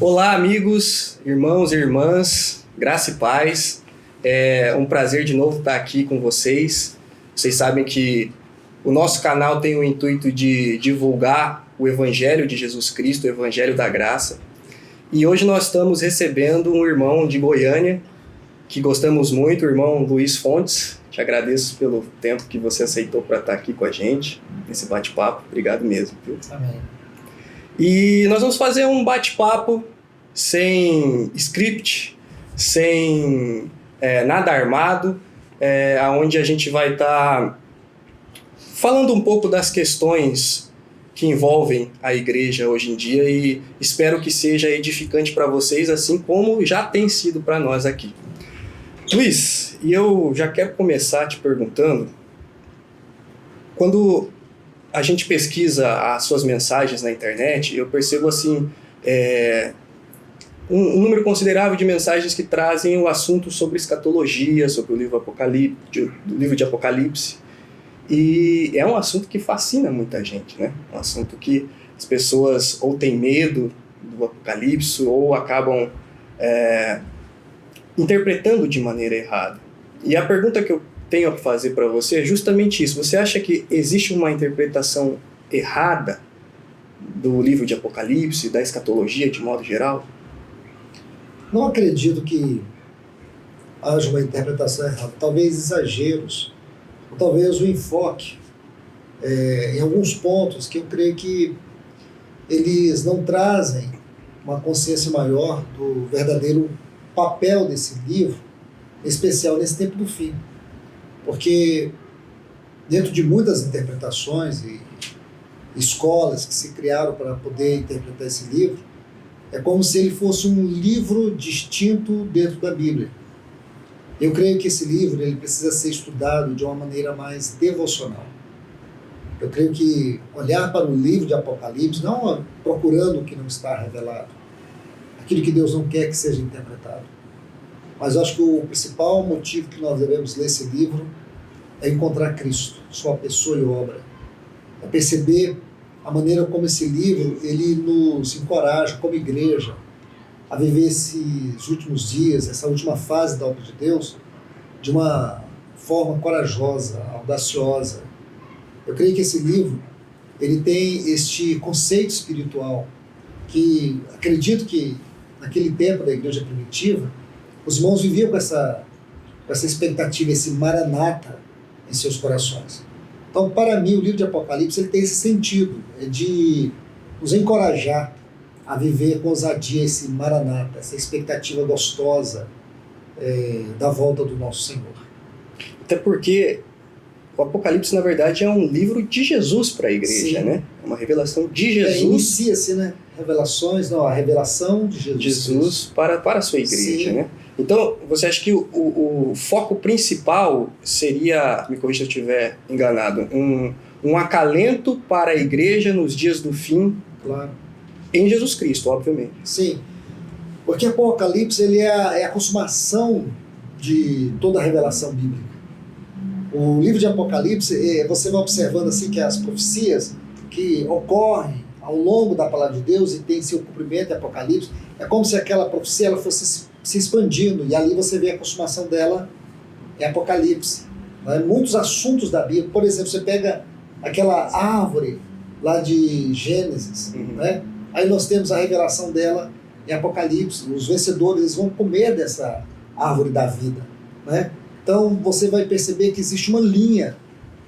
Olá, amigos, irmãos e irmãs, graça e paz. É um prazer de novo estar aqui com vocês. Vocês sabem que o nosso canal tem o intuito de divulgar o Evangelho de Jesus Cristo, o Evangelho da Graça. E hoje nós estamos recebendo um irmão de Goiânia, que gostamos muito, o irmão Luiz Fontes. Te agradeço pelo tempo que você aceitou para estar aqui com a gente, nesse bate-papo. Obrigado mesmo. Viu? Amém. E nós vamos fazer um bate-papo sem script, sem nada armado, onde a gente vai estar falando um pouco das questões que envolvem a igreja hoje em dia e espero que seja edificante para vocês, assim como já tem sido para nós aqui. Luiz, e eu já quero começar te perguntando, quando a gente pesquisa as suas mensagens na internet, eu percebo assim, um número considerável de mensagens que trazem o assunto sobre escatologia, sobre o livro de Apocalipse. E é um assunto que fascina muita gente, né? Um assunto que as pessoas ou têm medo do Apocalipse ou acabam interpretando de maneira errada. E a pergunta que eu tenho a fazer para você é justamente isso. Você acha que existe uma interpretação errada do livro de Apocalipse, da escatologia de modo geral? Não acredito que haja uma interpretação errada. Talvez exageros, ou talvez o enfoque em alguns pontos que eu creio que eles não trazem uma consciência maior do verdadeiro papel desse livro, em especial nesse tempo do fim. Porque dentro de muitas interpretações e escolas que se criaram para poder interpretar esse livro, é como se ele fosse um livro distinto dentro da Bíblia. Eu creio que esse livro ele precisa ser estudado de uma maneira mais devocional. Eu creio que olhar para o livro de Apocalipse, não procurando o que não está revelado, aquilo que Deus não quer que seja interpretado. Mas eu acho que o principal motivo que nós devemos ler esse livro é encontrar Cristo, sua pessoa e obra. É perceber a maneira como esse livro ele nos encoraja como igreja a viver esses últimos dias, essa última fase da obra de Deus, de uma forma corajosa, audaciosa. Eu creio que esse livro ele tem este conceito espiritual que acredito que naquele tempo da igreja primitiva os irmãos viviam com essa expectativa, esse maranata em seus corações. Então, para mim, o livro de Apocalipse ele tem esse sentido, de nos encorajar a viver com ousadia esse maranata, essa expectativa gostosa da volta do nosso Senhor. Até porque o Apocalipse, na verdade, é um livro de Jesus para a igreja, Sim. né? É uma revelação de Jesus. Inicia-se, né? A revelação de Jesus para a sua igreja, Sim. né? Então, você acha que o foco principal seria, me corrija se eu estiver enganado, um acalento para a igreja nos dias do fim, Claro. em Jesus Cristo, obviamente. Sim, porque Apocalipse ele é a consumação de toda a revelação bíblica. O livro de Apocalipse, você vai observando assim que as profecias que ocorrem ao longo da palavra de Deus e tem seu cumprimento em Apocalipse, é como se aquela profecia ela fosse se expandindo, e ali você vê a consumação dela em Apocalipse. Muitos assuntos da Bíblia, por exemplo, você pega aquela árvore lá de Gênesis, né? Aí nós temos a revelação dela em Apocalipse. Os vencedores eles vão comer dessa árvore da vida, né? Então você vai perceber que existe uma linha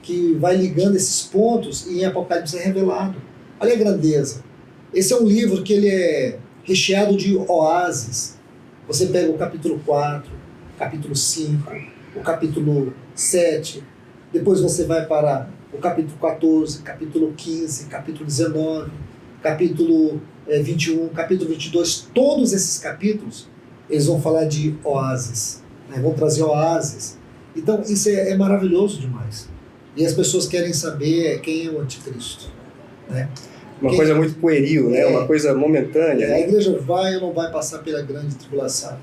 que vai ligando esses pontos e em Apocalipse é revelado. Olha a grandeza. Esse é um livro que ele é recheado de oásis. Você pega o capítulo 4, capítulo 5, o capítulo 7, depois você vai para o capítulo 14, capítulo 15, capítulo 19, capítulo 21, capítulo 22. Todos esses capítulos, eles vão falar de oásis, né? Vão trazer oásis. Então isso é maravilhoso demais. E as pessoas querem saber quem é o anticristo, né? Uma coisa muito pueril, né? Uma coisa momentânea. A igreja vai ou não vai passar pela grande tribulação?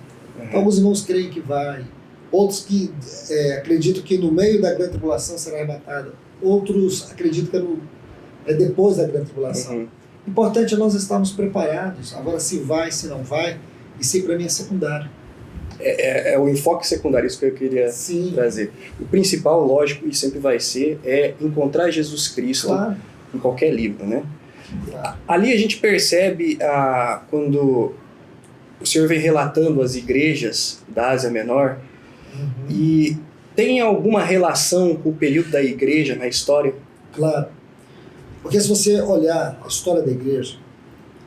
Alguns irmãos creem que vai, outros que acreditam que no meio da grande tribulação será arrebatada, outros acreditam que é depois da grande tribulação. Importante é nós estarmos preparados. Agora, se vai, se não vai, isso aí para mim é secundário. É o enfoque secundário, isso que eu queria trazer. O principal, lógico, e sempre vai ser, é encontrar Jesus Cristo em qualquer livro, né? Claro. Ali a gente percebe, quando o Senhor vem relatando as igrejas da Ásia Menor, e tem alguma relação com o período da igreja na história? Claro. Porque se você olhar a história da igreja,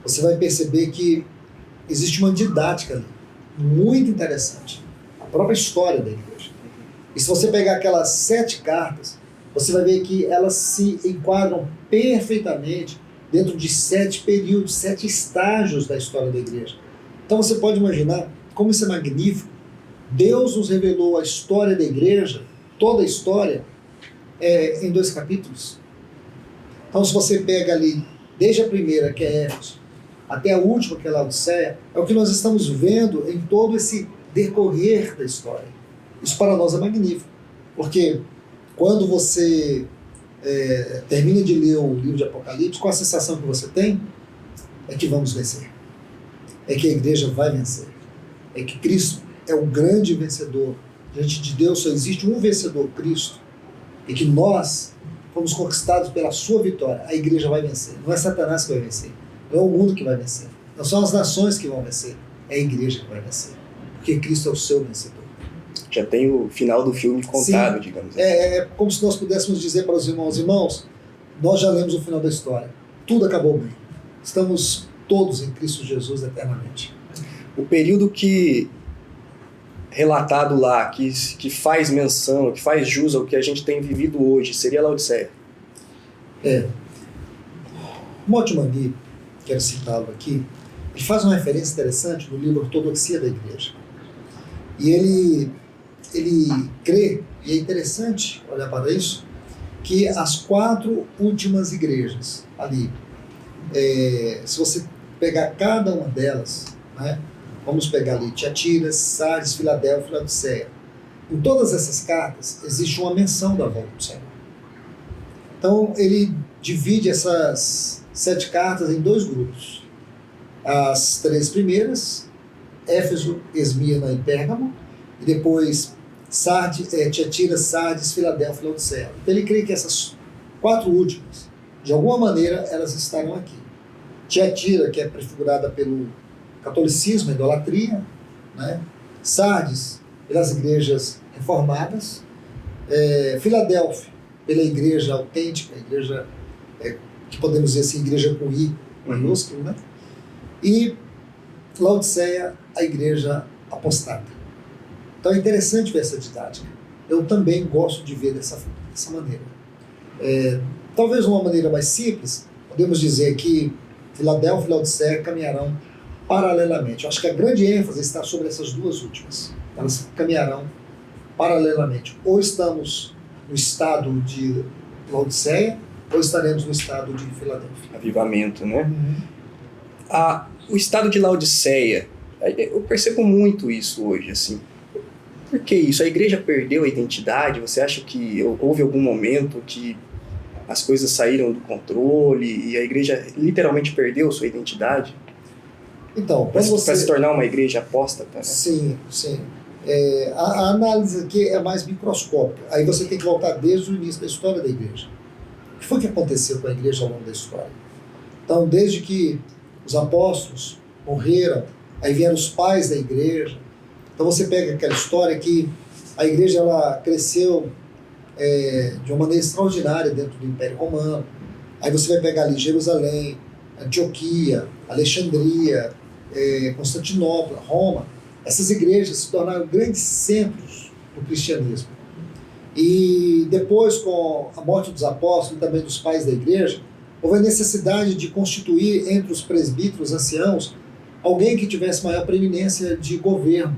você vai perceber que existe uma didática ali, muito interessante. A própria história da igreja. E se você pegar aquelas 7 cartas, você vai ver que elas se enquadram perfeitamente dentro de 7 períodos, 7 estágios da história da igreja. Então você pode imaginar como isso é magnífico. Deus nos revelou a história da igreja, toda a história, em 2 capítulos. Então se você pega ali, desde a primeira, que é Éfeso, até a última, que é Laodiceia, é o que nós estamos vendo em todo esse decorrer da história. Isso para nós é magnífico, porque quando você termina de ler o livro de Apocalipse, qual a sensação que você tem? É que vamos vencer. É que a igreja vai vencer. É que Cristo é o grande vencedor. Diante de Deus só existe um vencedor, Cristo. E que nós fomos conquistados pela sua vitória. A igreja vai vencer. Não é Satanás que vai vencer. Não é o mundo que vai vencer. Não são as nações que vão vencer. É a igreja que vai vencer. Porque Cristo é o seu vencedor. Já tem o final do filme contado, digamos assim. É como se nós pudéssemos dizer para os irmãos, nós já lemos o final da história. Tudo acabou bem. Estamos todos em Cristo Jesus eternamente. O período que relatado lá, que faz menção, que faz jus ao que a gente tem vivido hoje, seria a Laodiceia. Montmagny, quero citá-lo aqui, ele faz uma referência interessante no livro Ortodoxia da Igreja. E ele crê, e é interessante olhar para isso, que as 4 últimas igrejas ali, se você pegar cada uma delas, né, vamos pegar ali Tiatira, Sardes, Filadélfia e Laodiceia. Em todas essas cartas existe uma menção da volta do Senhor. Então ele divide essas 7 cartas em 2 grupos. As 3 primeiras, Éfeso, Esmirna e Pérgamo, e depois Tiatira, Sardes, Filadélfia e Laodiceia. Então ele crê que essas 4 últimas, de alguma maneira, elas estarão aqui. Tiatira, que é prefigurada pelo catolicismo, a idolatria, né? Sardes, pelas igrejas reformadas, Filadélfia, pela igreja autêntica, a igreja, que podemos dizer assim, igreja com I, minúsculo, né? E Laodiceia, a igreja apostada. Então é interessante ver essa didática. Eu também gosto de ver dessa maneira. Talvez uma maneira mais simples, podemos dizer que Filadélfia e Laodiceia caminharão paralelamente. Eu acho que a grande ênfase está sobre essas 2 últimas. Elas caminharão paralelamente. Ou estamos no estado de Laodiceia, ou estaremos no estado de Filadélfia. Avivamento, né? O estado de Laodiceia, eu percebo muito isso hoje, assim. Por que isso? A igreja perdeu a identidade? Você acha que houve algum momento que as coisas saíram do controle e a igreja literalmente perdeu sua identidade? Então, para se tornar uma igreja apóstata, né? Sim. A análise aqui é mais microscópica. Aí você tem que voltar desde o início da história da igreja. O que foi que aconteceu com a igreja ao longo da história? Então, desde que os apóstolos morreram, aí vieram os pais da igreja. Então você pega aquela história que a igreja ela cresceu de uma maneira extraordinária dentro do Império Romano. Aí você vai pegar ali Jerusalém, Antioquia, Alexandria, Constantinopla, Roma. Essas igrejas se tornaram grandes centros do cristianismo. E depois, com a morte dos apóstolos e também dos pais da igreja, houve a necessidade de constituir entre os presbíteros anciãos alguém que tivesse maior preeminência de governo.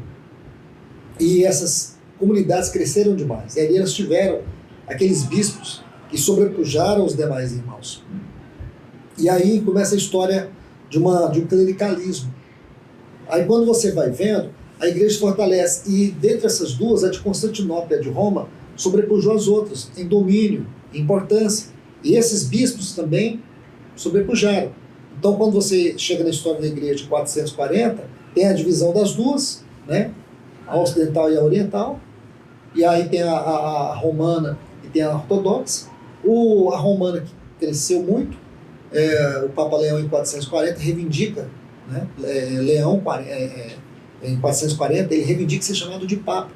E essas comunidades cresceram demais. E ali elas tiveram aqueles bispos que sobrepujaram os demais irmãos. E aí começa a história de um clericalismo. Aí quando você vai vendo, a igreja se fortalece. E dentre essas 2, a de Constantinopla e a de Roma sobrepujou as outras em domínio, em importância. E esses bispos também sobrepujaram. Então, quando você chega na história da igreja de 440, tem a divisão das duas, né? A ocidental e a oriental, e aí tem a romana e tem a ortodoxa. A romana, que cresceu muito, o Papa Leão em 440 reivindica, né? Leão em 440 ele reivindica ser chamado de Papa.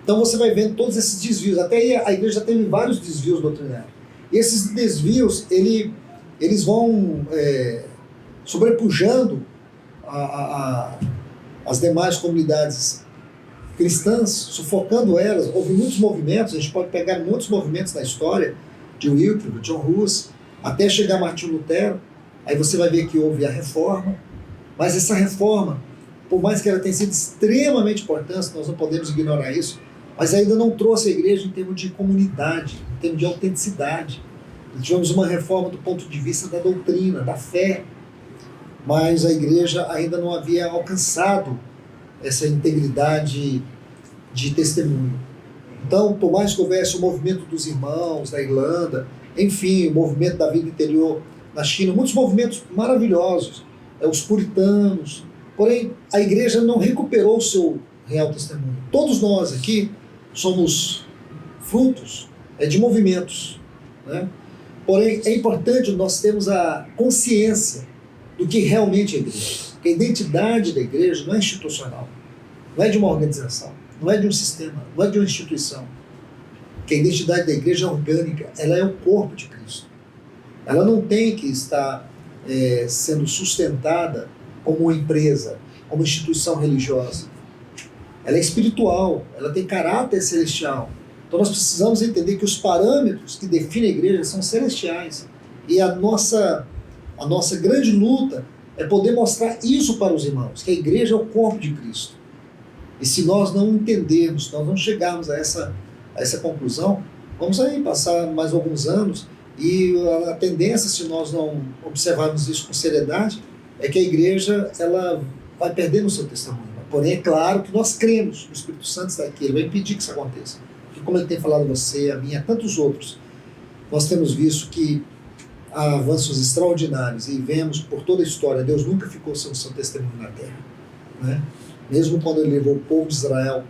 Então você vai vendo todos esses desvios. Até aí a igreja já teve vários desvios doutrinários. E esses desvios, eles vão sobrepujando as demais comunidades cristãs, sufocando elas. Houve muitos movimentos, a gente pode pegar muitos movimentos na história, de Wycliffe, John Hus, até chegar a Martinho Lutero. Aí você vai ver que houve a reforma, mas essa reforma, por mais que ela tenha sido extremamente importante, nós não podemos ignorar isso, mas ainda não trouxe a igreja em termos de comunidade, em termos de autenticidade. Tivemos uma reforma do ponto de vista da doutrina, da fé, mas a igreja ainda não havia alcançado essa integridade de testemunho. Então, por mais que houvesse o movimento dos irmãos da Irlanda, enfim, o movimento da vida interior na China, muitos movimentos maravilhosos, os puritanos, porém a igreja não recuperou o seu real testemunho. Todos nós aqui somos frutos de movimentos, né? Porém, é importante nós termos a consciência do que realmente é a igreja. Porque a identidade da igreja não é institucional, não é de uma organização, não é de um sistema, não é de uma instituição. Porque a identidade da igreja é orgânica, ela é o corpo de Cristo. Ela não tem que estar sendo sustentada como uma empresa, como uma instituição religiosa. Ela é espiritual, ela tem caráter celestial. Então nós precisamos entender que os parâmetros que definem a igreja são celestiais. E a nossa grande luta é poder mostrar isso para os irmãos, que a igreja é o corpo de Cristo. E se nós não entendermos, nós não chegarmos a essa conclusão, vamos aí passar mais alguns anos e a tendência, se nós não observarmos isso com seriedade, é que a igreja ela vai perdendo o seu testemunho. Porém, é claro que nós cremos, o Espírito Santo está aqui, ele vai impedir que isso aconteça. E como ele tem falado a você, a mim, a tantos outros, nós temos visto que há avanços extraordinários e vemos por toda a história, Deus nunca ficou sem o seu testemunho na terra, né? Mesmo quando ele levou o povo de Israel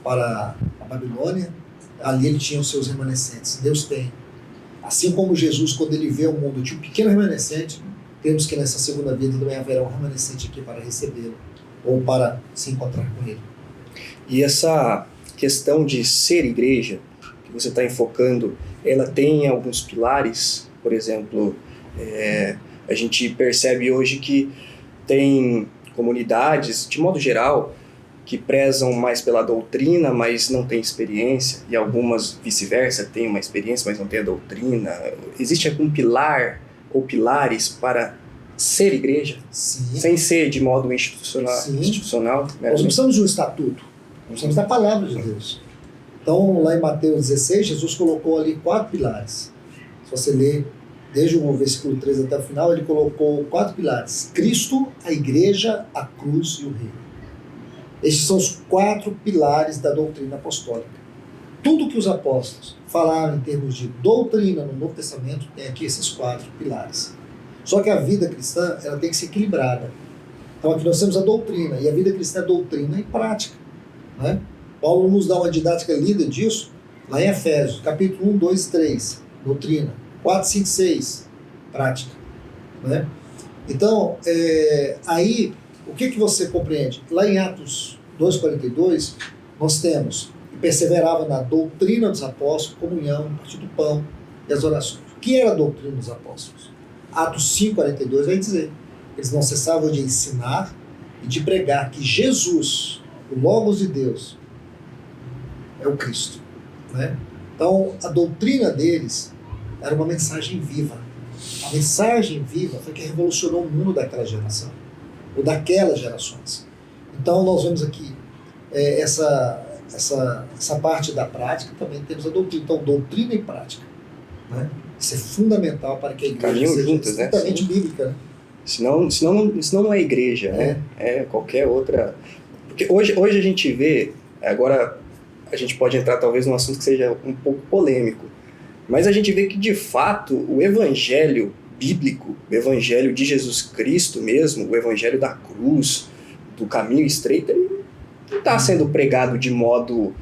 para a Babilônia, ali ele tinha os seus remanescentes. Deus tem. Assim como Jesus, quando ele vê o mundo, tinha um pequeno remanescente, temos que nessa segunda vida também haverá um remanescente aqui para recebê-lo ou para se encontrar com ele. E essa questão de ser igreja, que você está enfocando, ela tem alguns pilares. Por exemplo, a gente percebe hoje que tem comunidades, de modo geral, que prezam mais pela doutrina, mas não têm experiência, e algumas vice-versa, têm uma experiência, mas não têm a doutrina. Existe algum pilar ou pilares para ser igreja? Sim. Sem ser de modo institucional né? Nós não precisamos de um estatuto, nós precisamos da palavra de Deus. Então, lá em Mateus 16, Jesus colocou ali 4 pilares. Se você ler desde o versículo 3 até o final, ele colocou 4 pilares: Cristo, a igreja, a cruz e o reino. Estes são os 4 pilares da doutrina apostólica. Tudo que os apóstolos falaram em termos de doutrina no Novo Testamento tem aqui esses 4 pilares. Só que a vida cristã ela tem que ser equilibrada. Então aqui nós temos a doutrina, e a vida cristã é doutrina e prática, né? Paulo nos dá uma didática linda disso, lá em Efésios, capítulo 1, 2 e 3, doutrina. 4, 5, 6, prática, né? Então, aí, o que você compreende? Lá em Atos 2,42, nós temos: e perseverava na doutrina dos apóstolos, comunhão, partir do pão e as orações. O que era a doutrina dos apóstolos? Atos 5,42 vai dizer: eles não cessavam de ensinar e de pregar que Jesus, o Logos de Deus, é o Cristo, né? Então, a doutrina deles era uma mensagem viva. A mensagem viva foi que revolucionou o mundo daquela geração, ou daquelas gerações. Então nós vemos aqui essa parte da prática, também temos a doutrina. Então, doutrina e prática, né? Isso é fundamental para que a igreja caminham seja juntas, né? estritamente bíblica, né? Senão não é igreja, né? É qualquer outra. Porque hoje a gente vê, agora a gente pode entrar talvez num assunto que seja um pouco polêmico, mas a gente vê que, de fato, o evangelho bíblico, o evangelho de Jesus Cristo mesmo, o evangelho da cruz, do caminho estreito, ele não está sendo pregado de modo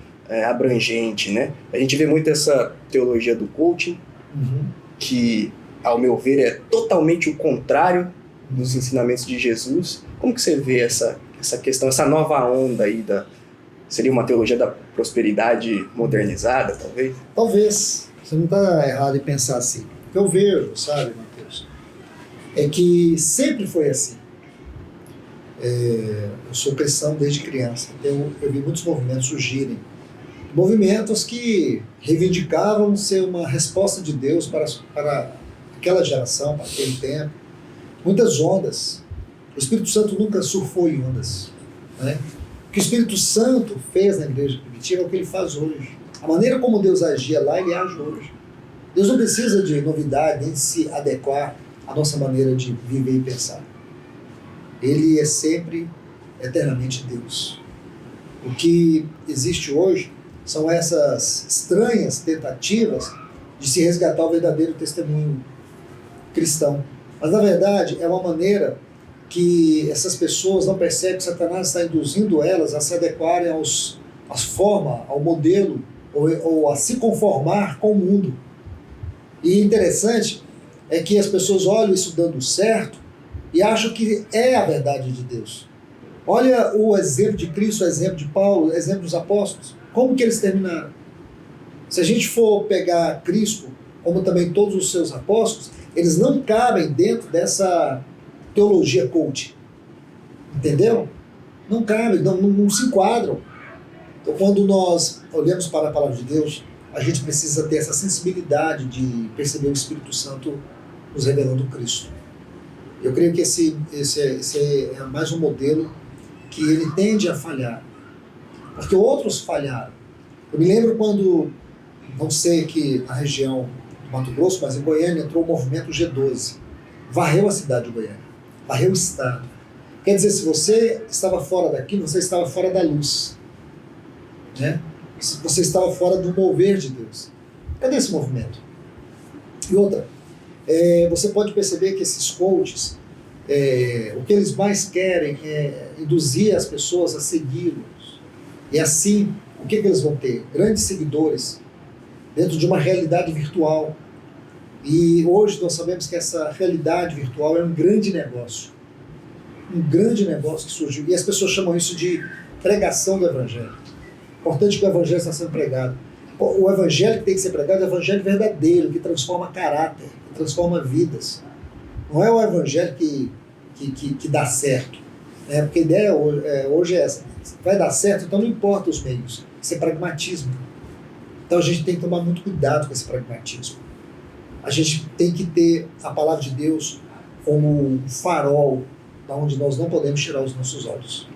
abrangente, né? A gente vê muito essa teologia do coaching, que, ao meu ver, é totalmente o contrário dos ensinamentos de Jesus. Como que você vê essa questão, essa nova onda aí seria uma teologia da prosperidade modernizada, talvez? Talvez. Você não está errado em pensar assim. O que eu vejo, sabe, Mateus, é que sempre foi assim. Eu sou cristão desde criança, então eu vi muitos movimentos surgirem. Movimentos que reivindicavam ser uma resposta de Deus para aquela geração, para aquele tempo. Muitas ondas. O Espírito Santo nunca surfou em ondas, né? O que o Espírito Santo fez na igreja primitiva é o que ele faz hoje. A maneira como Deus agia lá, ele age hoje. Deus não precisa de novidade, nem de se adequar à nossa maneira de viver e pensar. Ele é sempre, eternamente Deus. O que existe hoje são essas estranhas tentativas de se resgatar o verdadeiro testemunho cristão. Mas, na verdade, é uma maneira que essas pessoas não percebem que Satanás está induzindo elas a se adequarem às formas, ao modelo, ou a se conformar com o mundo. E interessante é que as pessoas olham isso dando certo e acham que é a verdade de Deus. Olha o exemplo de Cristo, o exemplo de Paulo, o exemplo dos apóstolos. Como que eles terminaram? Se a gente for pegar Cristo, como também todos os seus apóstolos, eles não cabem dentro dessa teologia coach. Entendeu? Não cabem, não se enquadram. Então, quando nós olhamos para a palavra de Deus, a gente precisa ter essa sensibilidade de perceber o Espírito Santo nos revelando Cristo. Eu creio que esse é mais um modelo que ele tende a falhar. Porque outros falharam. Eu me lembro quando, não sei aqui na região do Mato Grosso, mas em Goiânia entrou o movimento G12. Varreu a cidade de Goiânia. Varreu o estado. Quer dizer, se você estava fora daquilo, você estava fora da luz. Né? Você estava fora do mover de Deus. Cadê esse movimento? E outra, você pode perceber que esses coaches, o que eles mais querem é induzir as pessoas a segui-los. E assim, o que eles vão ter? Grandes seguidores dentro de uma realidade virtual. E hoje nós sabemos que essa realidade virtual é um grande negócio. Um grande negócio que surgiu. E as pessoas chamam isso de pregação do Evangelho. Importante que o Evangelho está sendo pregado. O Evangelho que tem que ser pregado é o Evangelho verdadeiro, que transforma caráter, que transforma vidas. Não é o Evangelho que dá certo. Né? Porque a ideia hoje é essa. Vai dar certo, então não importa os meios. Isso é pragmatismo. Então a gente tem que tomar muito cuidado com esse pragmatismo. A gente tem que ter a palavra de Deus como um farol da onde nós não podemos tirar os nossos olhos.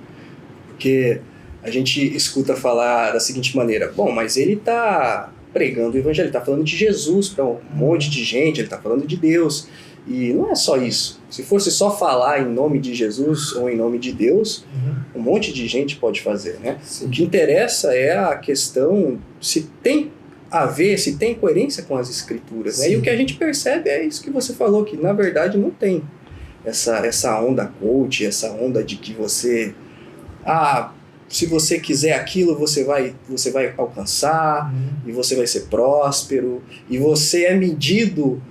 Porque a gente escuta falar da seguinte maneira: bom, mas ele está pregando o evangelho, ele está falando de Jesus para um monte de gente, ele está falando de Deus. E não é só isso. Se fosse só falar em nome de Jesus ou em nome de Deus, um monte de gente pode fazer, né? Sim. O que interessa é a questão se tem a ver, se tem coerência com as Escrituras, né? E o que a gente percebe é isso que você falou, que na verdade não tem essa onda coach, essa onda de que você... se você quiser aquilo, você vai alcançar, e você vai ser próspero, e você é medido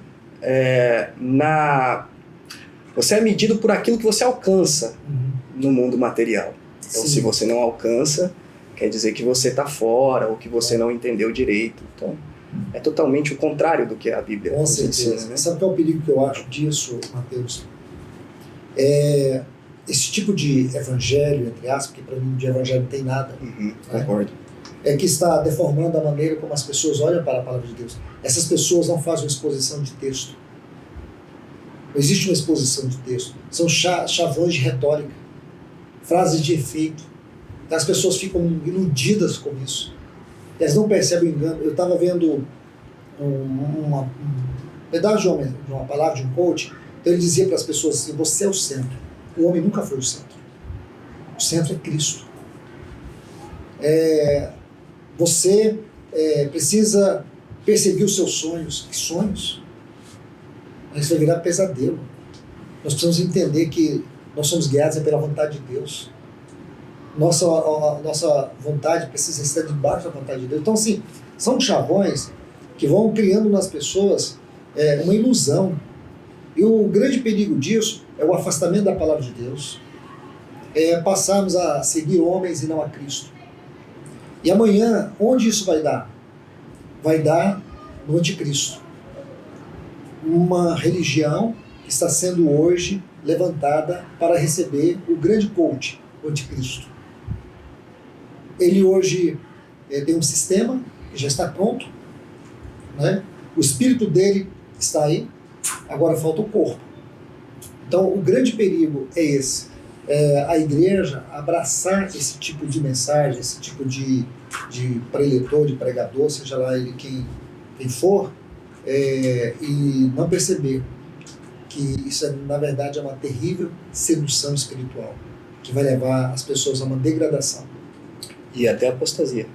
você é medido por aquilo que você alcança no mundo material. Então, Sim. se você não alcança, quer dizer que você está fora, ou que você não entendeu direito. Então, é totalmente o contrário do que a Bíblia Com nos certeza. ensina, né? Sabe qual é o perigo que eu acho disso, Mateus? Esse tipo de evangelho, entre aspas, porque para mim de evangelho não tem nada, Concordo. é que está deformando a maneira como as pessoas olham para a palavra de Deus. Essas pessoas não fazem uma exposição de texto. Não existe uma exposição de texto. São chavões de retórica, frases de efeito. Então, as pessoas ficam iludidas com isso. Elas não percebem o engano. Eu estava vendo um pedaço de uma palavra de um coach. Então ele dizia para as pessoas assim: você é o centro. O homem nunca foi o centro. O centro é Cristo. Você precisa perseguir os seus sonhos. Que sonhos? Isso vai virar pesadelo. Nós precisamos entender que nós somos guiados pela vontade de Deus. Nossa vontade precisa estar debaixo da vontade de Deus. Então, assim, são chavões que vão criando nas pessoas uma ilusão. E o grande perigo disso é o afastamento da palavra de Deus, passarmos a seguir homens e não a Cristo. E amanhã, onde isso vai dar? Vai dar no anticristo. Uma religião que está sendo hoje levantada para receber o grande coach, o anticristo. Ele hoje tem um sistema que já está pronto, né? O espírito dele está aí, agora falta o corpo. Então o grande perigo é esse, a igreja abraçar esse tipo de mensagem, esse tipo de preletor, de pregador, seja lá ele quem for, e não perceber que isso na verdade é uma terrível sedução espiritual, que vai levar as pessoas a uma degradação. E até apostasia.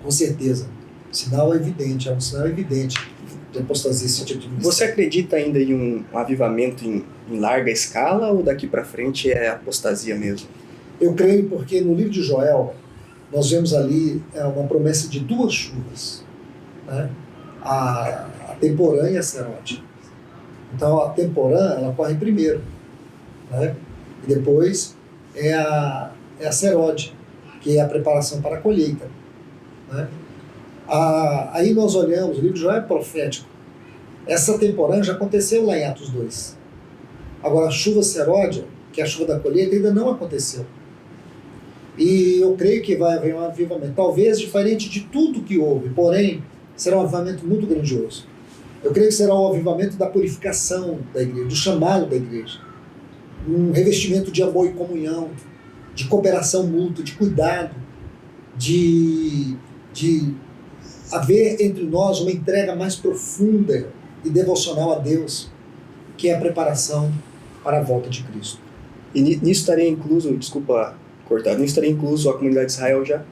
Com certeza. Sinal evidente, é um sinal evidente de apostasia esse tipo de mensagem. Você acredita ainda em um avivamento em larga escala ou daqui para frente é apostasia mesmo? Eu creio porque no livro de Joel nós vemos ali uma promessa de 2 chuvas, né? A temporã e a serode. Então a temporã ela corre primeiro, né? E depois é a serode, que é a preparação para a colheita, né? Aí nós olhamos, o livro de Joel é profético. Essa temporã já aconteceu lá em Atos 2. Agora a chuva seródia, que é a chuva da colheita, ainda não aconteceu. E eu creio que vai haver um avivamento, talvez diferente de tudo que houve, porém será um avivamento muito grandioso. Eu creio que será um avivamento da purificação da igreja, do chamado da igreja. Um revestimento de amor e comunhão, de cooperação mútua, de cuidado, de haver entre nós uma entrega mais profunda e devocional a Deus, que é a preparação para a volta de Cristo. E nisso estaria incluso, desculpa cortar, nisso estaria incluso a comunidade de Israel já?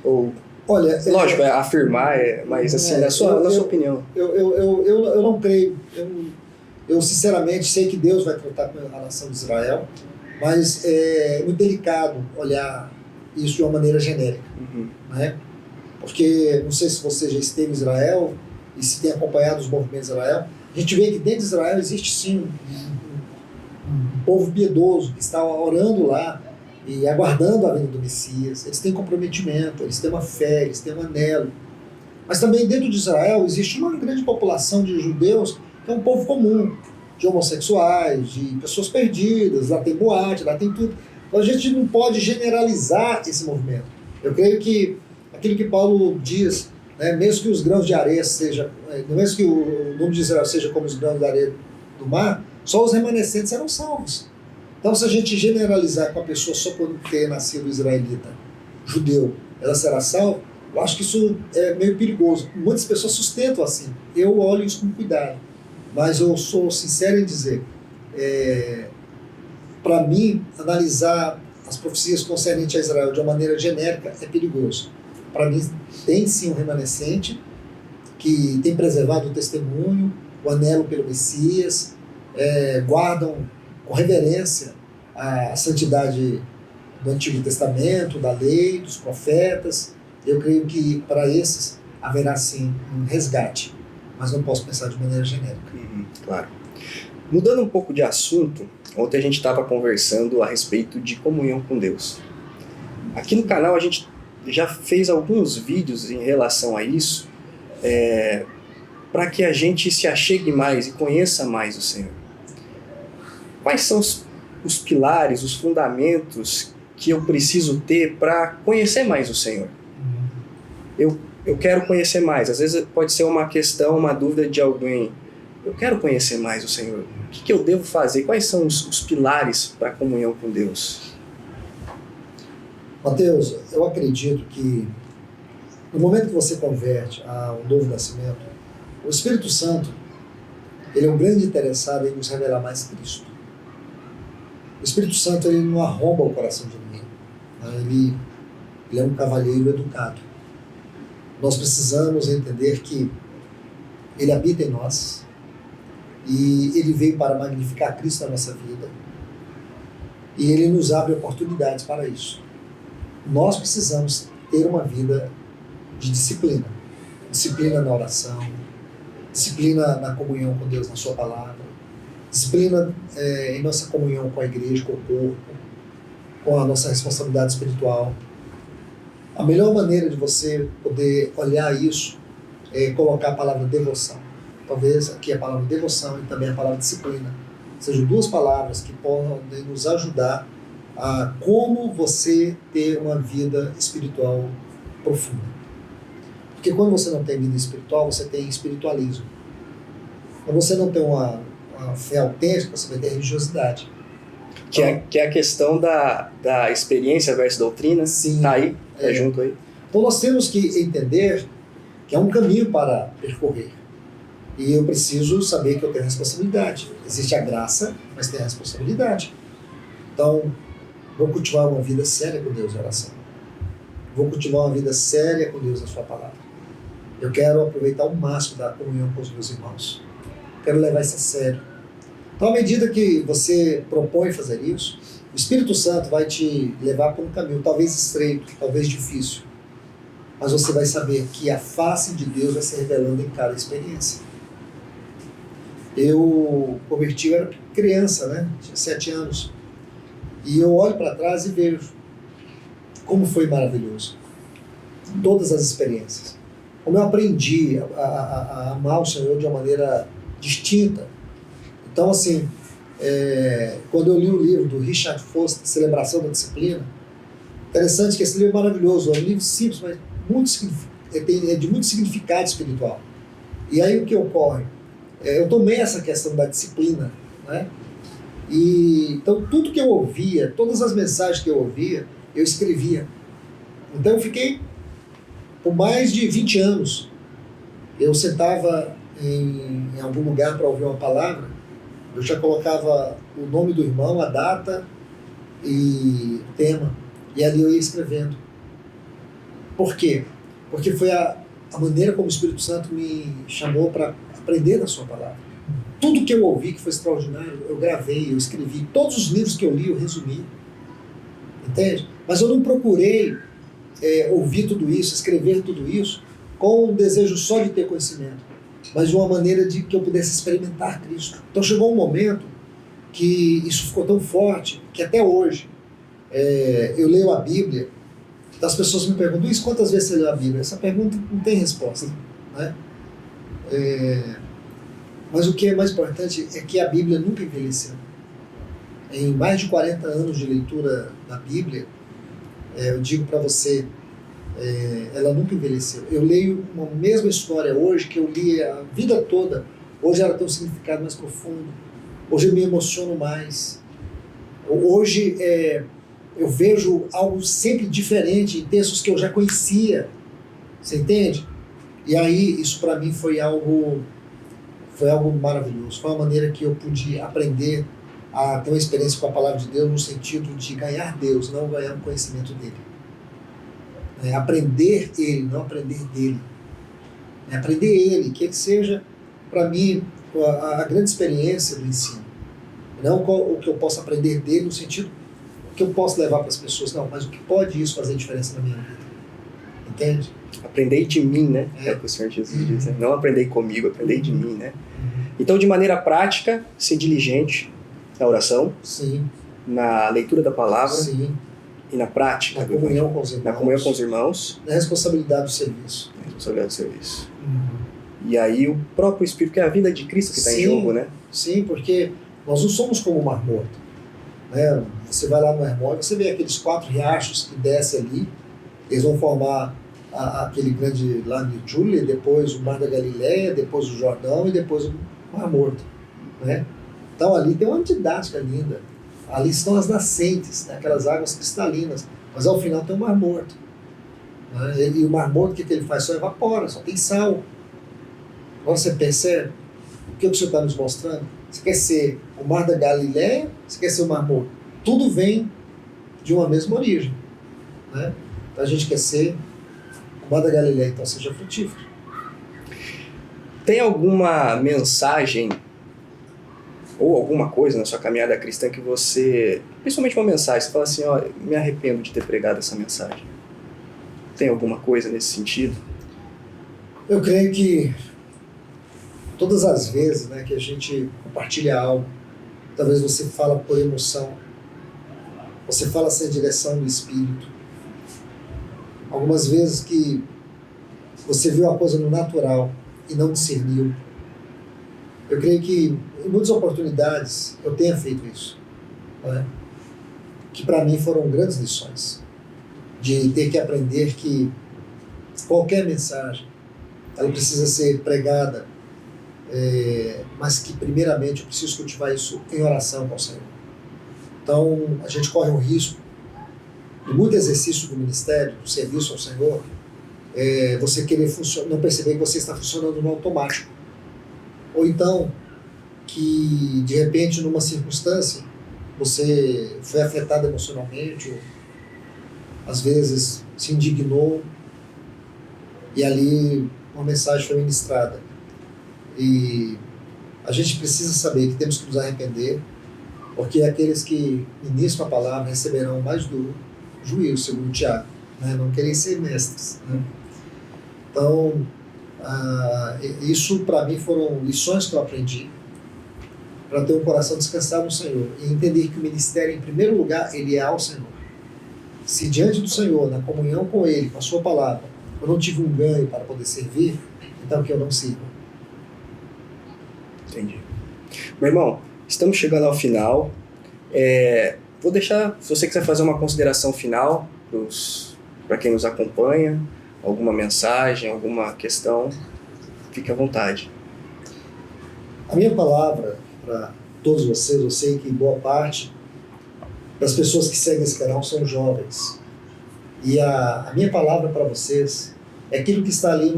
Ou... Olha, lógico, afirmar, mas assim, na sua opinião. Eu não creio. Eu sinceramente sei que Deus vai tratar com a nação de Israel, mas é muito delicado olhar isso de uma maneira genérica. Uhum. Né? Porque, não sei se você já esteve em Israel e se tem acompanhado os movimentos de Israel, a gente vê que dentro de Israel existe sim um povo piedoso que está orando lá e aguardando a vinda do Messias. Eles têm comprometimento, eles têm uma fé, eles têm um anelo. Mas também dentro de Israel existe uma grande população de judeus que é um povo comum, de homossexuais, de pessoas perdidas, lá tem boate, lá tem tudo. Então a gente não pode generalizar esse movimento. Eu creio que aquilo que Paulo diz, né, mesmo que os grãos de areia sejam, mesmo que o número de Israel seja como os grãos de areia do mar, só os remanescentes serão salvos. Então, se a gente generalizar com a pessoa só por ter nascido israelita, judeu, ela será salva, eu acho que isso é meio perigoso. Muitas pessoas sustentam assim. Eu olho isso com cuidado. Mas eu sou sincero em dizer, para mim, analisar as profecias concernentes a Israel de uma maneira genérica é perigoso. Para mim, tem sim um remanescente que tem preservado o testemunho, o anelo pelo Messias, guardam com reverência a santidade do Antigo Testamento, da lei, dos profetas. Eu creio que para esses haverá sim um resgate, mas não posso pensar de maneira genérica. Claro. Mudando um pouco de assunto, ontem a gente estava conversando a respeito de comunhão com Deus. Aqui no canal a gente já fez alguns vídeos em relação a isso, para que a gente se achegue mais e conheça mais o Senhor. Quais são os pilares, os fundamentos que eu preciso ter para conhecer mais o Senhor? Eu quero conhecer mais. Às vezes pode ser uma questão, uma dúvida de alguém. Eu quero conhecer mais o Senhor. O que eu devo fazer? Quais são os pilares para a comunhão com Deus? Mateus, eu acredito que no momento que você converte a um novo nascimento, o Espírito Santo, ele é um grande interessado em nos revelar mais Cristo. O Espírito Santo, ele não arromba o coração de ninguém. Ele é um cavalheiro educado. Nós precisamos entender que ele habita em nós E ele veio para magnificar Cristo na nossa vida. E ele nos abre oportunidades para isso. Nós precisamos ter uma vida de disciplina. Disciplina na oração, disciplina na comunhão com Deus, na sua palavra, disciplina em nossa comunhão com a igreja, com o corpo, com a nossa responsabilidade espiritual. A melhor maneira de você poder olhar isso é colocar a palavra devoção. Talvez aqui a palavra devoção e também a palavra disciplina sejam duas palavras que podem nos ajudar a como você ter uma vida espiritual profunda. Porque quando você não tem vida espiritual, você tem espiritualismo. Quando você não tem uma fé autêntica, você vai ter religiosidade. Que é a questão da experiência versus doutrina. Sim. Tá aí, junto aí. Então nós temos que entender que é um caminho para percorrer. E eu preciso saber que eu tenho responsabilidade. Existe a graça, mas tem a responsabilidade. Então, vou cultivar uma vida séria com Deus em oração. Vou cultivar uma vida séria com Deus na sua palavra. Eu quero aproveitar o máximo da comunhão com os meus irmãos. Quero levar isso a sério. Então, à medida que você propõe fazer isso, o Espírito Santo vai te levar por um caminho talvez estreito, talvez difícil. Mas você vai saber que a face de Deus vai se revelando em cada experiência. Eu converti, eu era criança, né? Tinha 7 anos. E eu olho para trás e vejo como foi maravilhoso. Todas as experiências. Como eu aprendi a amar o Senhor de uma maneira distinta. Então, assim, quando eu li o livro do Richard Foster, Celebração da Disciplina, interessante que esse livro é maravilhoso. É um livro simples, mas é de muito significado espiritual. E aí o que ocorre? Eu tomei essa questão da disciplina, né? E então tudo que eu ouvia, todas as mensagens que eu ouvia, eu escrevia. Então eu fiquei por mais de 20 anos. Eu sentava em algum lugar para ouvir uma palavra, eu já colocava o nome do irmão, a data e o tema, e ali eu ia escrevendo. Por quê? Porque foi a maneira como o Espírito Santo me chamou para aprender da sua palavra. Tudo que eu ouvi que foi extraordinário, eu gravei, eu escrevi. Todos os livros que eu li, eu resumi. Entende? Mas eu não procurei ouvir tudo isso, escrever tudo isso, com um desejo só de ter conhecimento, mas de uma maneira de que eu pudesse experimentar Cristo. Então chegou um momento que isso ficou tão forte, que até hoje eu leio a Bíblia, as pessoas me perguntam, Luiz, quantas vezes você leu a Bíblia? Essa pergunta não tem resposta, né? Mas o que é mais importante é que a Bíblia nunca envelheceu. Em mais de 40 anos de leitura da Bíblia, eu digo para você, ela nunca envelheceu. Eu leio uma mesma história hoje que eu li a vida toda. Hoje ela tem um significado mais profundo. Hoje eu me emociono mais. Hoje eu vejo algo sempre diferente em textos que eu já conhecia. Você entende? E aí isso para mim foi algo maravilhoso. Foi uma maneira que eu pude aprender a ter uma experiência com a palavra de Deus no sentido de ganhar Deus, não ganhar o conhecimento dele. Aprender ele, não aprender dele. Aprender ele, que ele seja, para mim, a grande experiência do ensino. Não o que eu posso aprender dele no sentido que eu posso levar para as pessoas, não, mas o que pode isso fazer diferença na minha vida. Entende? Aprendei de mim, né? É o que o Senhor Jesus diz, né? Não aprendei comigo, aprendei de mim, né? Então, de maneira prática, ser diligente na oração, sim, na leitura da palavra, sim, e na prática, na comunhão com os irmãos, na comunhão com os irmãos, na responsabilidade do serviço. Na responsabilidade do serviço. E aí o próprio Espírito, que é a vida de Cristo que está em jogo, né? Sim, porque nós não somos como o Mar Morto. Né? Você vai lá no Mar Morto, você vê aqueles 4 riachos que descem ali, eles vão formar aquele grande lago de Júlia, depois o Mar da Galileia, depois o Jordão e depois o Mar Morto. Né? Então ali tem uma didática linda. Ali estão as nascentes, né? Aquelas águas cristalinas, mas ao final tem o Mar Morto. Né? E o Mar Morto, o que ele faz? Só evapora, só tem sal. Agora você percebe o que o Senhor está nos mostrando? Você quer ser o Mar da Galileia, você quer ser o Mar Morto? Tudo vem de uma mesma origem. Né? Então a gente quer ser o Mar da Galileia, então seja frutífero. Tem alguma mensagem ou alguma coisa na sua caminhada cristã que você, principalmente uma mensagem, você fala assim, ó, me arrependo de ter pregado essa mensagem. Tem alguma coisa nesse sentido? Eu creio que todas as vezes, né, que a gente compartilha algo, talvez você fala por emoção, você fala sem direção do Espírito. Algumas vezes que você viu a coisa no natural e não discerniu. Eu creio que em muitas oportunidades eu tenha feito isso, né? Que para mim foram grandes lições, de ter que aprender que qualquer mensagem ela precisa ser pregada, mas que primeiramente eu preciso cultivar isso em oração com o Senhor. Então a gente corre um risco de muito exercício do ministério, do serviço ao Senhor, você querer não perceber que você está funcionando no automático. Ou então, que de repente numa circunstância você foi afetado emocionalmente, ou às vezes se indignou, e ali uma mensagem foi ministrada. E a gente precisa saber que temos que nos arrepender, porque aqueles que ministram a palavra receberão mais duro juízo, segundo Tiago, né? Não querem ser mestres, né? Então, isso para mim foram lições que eu aprendi para ter um coração descansado no Senhor e entender que o ministério, em primeiro lugar, ele é ao Senhor. Se diante do Senhor, na comunhão com Ele, com a sua palavra, eu não tive um ganho para poder servir, então que eu não sirva. Entendi. Meu irmão, estamos chegando ao final. Vou deixar, se você quiser fazer uma consideração final para quem nos acompanha, alguma mensagem, alguma questão, fique à vontade. A minha palavra para todos vocês, eu sei que boa parte das pessoas que seguem esse canal são jovens. E a minha palavra para vocês é aquilo que está ali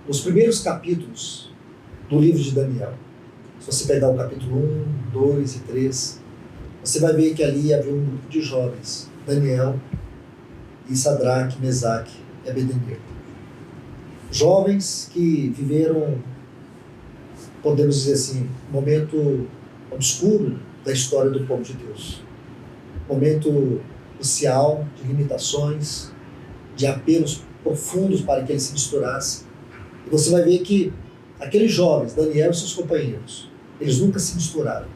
nos primeiros capítulos do livro de Daniel. Se você pegar o capítulo 1, 2 e 3, você vai ver que ali havia um grupo de jovens, Daniel e Sadraque, Mesaque e Abednego. Jovens que viveram, podemos dizer assim, um momento obscuro da história do povo de Deus. Momento crucial de limitações, de apelos profundos para que eles se misturassem. E você vai ver que aqueles jovens, Daniel e seus companheiros, eles nunca se misturaram.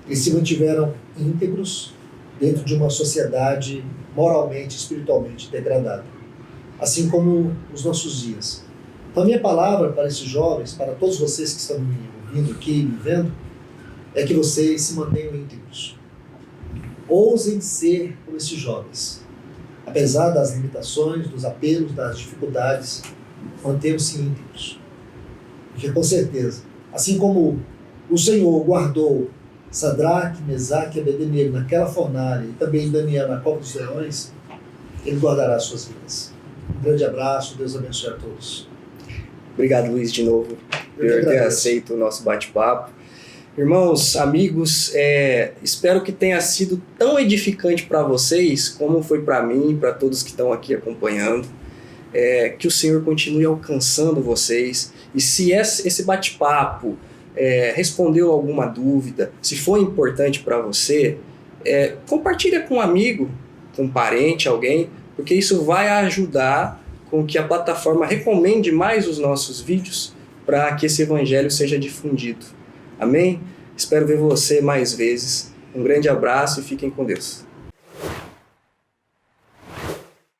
Eles se mantiveram íntegros dentro de uma sociedade moralmente, espiritualmente degradada. Assim como os nossos dias. Então a minha palavra para esses jovens, para todos vocês que estão me ouvindo aqui, me vendo, é que vocês se mantenham íntegros. Ousem ser como esses jovens. Apesar das limitações, dos apelos, das dificuldades, mantenham-se íntegros. Porque com certeza, assim como o Senhor guardou Sadraque, Mesaque e Abednego naquela fornalha e também Daniel na cova dos leões, Ele guardará as suas vidas. Um grande abraço, Deus abençoe a todos. Obrigado, Luiz, de novo, por ter aceito o nosso bate-papo. Irmãos, amigos, espero que tenha sido tão edificante para vocês como foi para mim e para todos que estão aqui acompanhando. Que o Senhor continue alcançando vocês. E se esse bate-papo respondeu alguma dúvida, se foi importante para você, compartilha com um amigo, com um parente, alguém, porque isso vai ajudar com que a plataforma recomende mais os nossos vídeos para que esse evangelho seja difundido. Amém? Espero ver você mais vezes. Um grande abraço e fiquem com Deus.